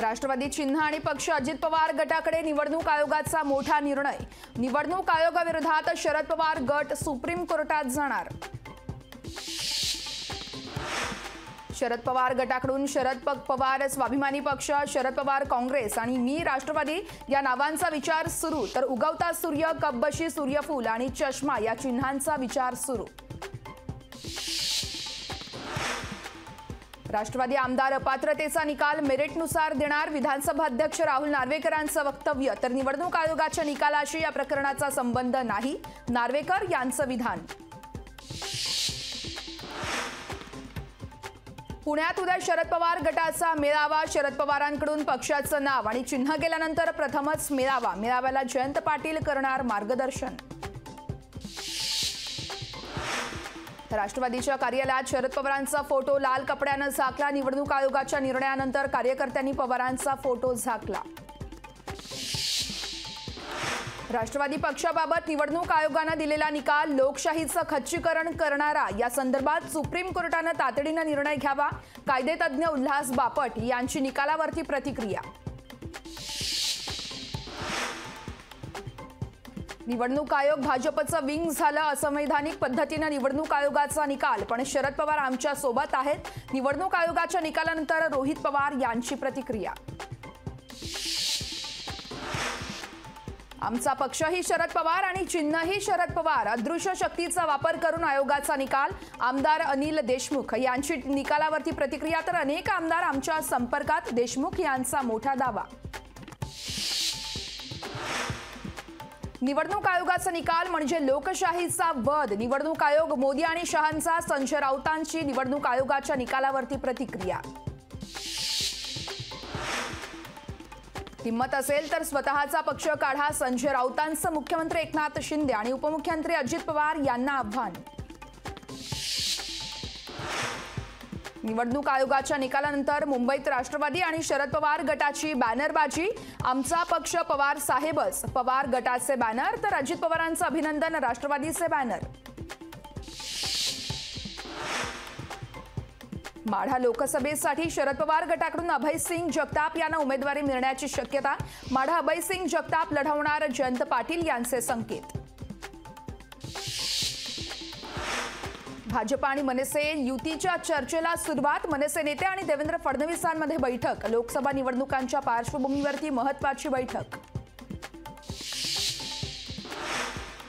राष्ट्रवादी चिन्ह आणि पक्ष अजित पवार गटाकडे निवडणूक आयोगाचा मोठा निर्णय। निवडणूक आयोगाविरोधात शरद पवार गट सुप्रीम कोर्टात जाणार। शरद पवार गटाकडून शरद पवार स्वाभिमानी पक्ष, शरद पवार काँग्रेस आणि मी राष्ट्रवादी या नावांचा विचार सुरू, तर उगवता सूर्य, कपबशी सूर्यफूल आणि चष्मा या चिन्हांचा विचार सुरू। राष्ट्रवादी आमदार अपात्रतेचा निकाल मेरिटनुसार देणार, विधानसभा अध्यक्ष राहुल नार्वेकरांचं वक्तव्य। तर निवडणूक आयोगाच्या निकालाशी या प्रकरणाचा संबंध नाही, नार्वेकर यांचं विधान। पुण्यात उद्या शरद पवार गटाचा मेळावा, शरद पवारांकडून पक्षाचं नाव आणि चिन्ह गेल्यानंतर प्रथमच मेळावा। मेळाव्याला जयंत पाटील करणार मार्गदर्शन। राष्ट्रवादीच्या कार्यालयात शरद पवारांचा फोटो लाल कपड्यानं झाकला। निवडणूक आयोगाच्या निर्णयानंतर कार्यकर्त्यांनी पवारांचा फोटो झाकला। राष्ट्रवादी पक्षाबाबत निवडणूक आयोगाने दिलेला निकाल लोकशाहीचं खच्चीकरण करणारा, या संदर्भात सुप्रीम कोर्टाने तातडीने निर्णय घ्यावा। कायदेतज्ञ उल्हास बापट यांची निकालावरती प्रतिक्रिया। निवडणूक आयोग भाजपचं विंग झालं, असंवैधानिक पद्धतीने निवडणूक आयोगाचा निकाल, पण शरद पवार आमच्या सोबत आहेत। निवडणूक आयोगाच्या निकालानंतर रोहित पवार यांची प्रतिक्रिया। आमचा पक्षही शरद पवार आणि चिन्हही शरद पवार, अदृश्य शक्तीचा वापर करून आयोगाचा निकाल। आमदार अनिल देशमुख यांची निकालावरती प्रतिक्रिया, तर अनेक आमदार आमच्या संपर्कात, देशमुख यांचा मोठा दावा। निवडणूक आयोगाचा निकाल म्हणजे लोकशाहीचा वध, निवडणूक आयोग मोदी आणि शहांचा, संजय राऊतांची निवडणूक आयोगाच्या निकालावरती प्रतिक्रिया। हिम्मत असेल तर स्वतःचा पक्ष काढा, संजय राऊतांचं मुख्यमंत्री एकनाथ शिंदे आणि उपमुख्यमंत्री अजित पवार यांना आव्हान। निवडणूक आयोगाच्या निकालानंतर मुंबईत राष्ट्रवादी आणि शरद पवार गटाची बॅनरबाजी। आमचा पक्ष पवार साहेबच, पवार गटाचे बॅनर, तर अजित पवारांचं अभिनंदन, राष्ट्रवादीचे बॅनर। माढा लोकसभेसाठी शरद पवार गटाकडून अभयसिंग जगताप यांना उमेदवारी मिळण्याची शक्यता। माढा अभयसिंग जगताप लढवणार, जयंत पाटील यांचे संकेत। भाजप आणि मनसे युतीच्या चर्चेला सुरुवात, मनसे नेते आणि देवेंद्र फडणवीसांमध्ये बैठक। लोकसभा निवडणुकांच्या पार्श्वभूमीवरती महत्त्वाची बैठक।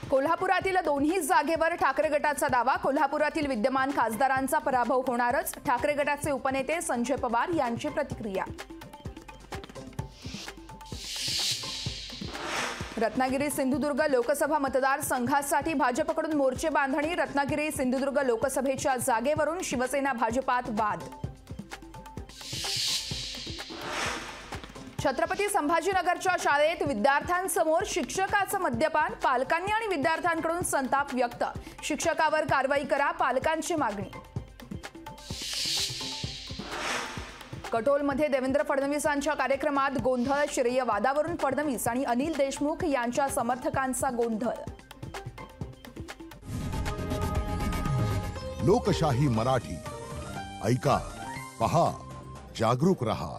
कोल्हापुरातील दोन्ही जागेवर ठाकरे गटाचा दावा, कोल्हापुरातील विद्यमान खासदारांचा पराभव होणारच। ठाकरे गटाचे उपनेते संजय पवार यांची प्रतिक्रिया। रत्नागिरी सिंधुदुर्ग लोकसभा मतदारसंघासाठी भाजपकडून मोर्चे बांधणी। रत्नागिरी सिंधुदुर्ग लोकसभेच्या जागेवरून शिवसेना भाजपात वाद। छत्रपती संभाजीनगरच्या शाळेत विद्यार्थ्यांसमोर शिक्षकाचं मद्यपान, पालकांनी आणि विद्यार्थ्यांकडून संताप व्यक्त। शिक्षकावर कारवाई करा, पालकांची मागणी। कटोलमध्ये देवेंद्र फडणवीसांच्या कार्यक्रमात गोंधळ, श्रेय वादावरून फडणवीस आणि अनिल देशमुख यांच्या समर्थकांचा गोंधळ। लोकशाही मराठी ऐका, पहा, जागरूक रहा।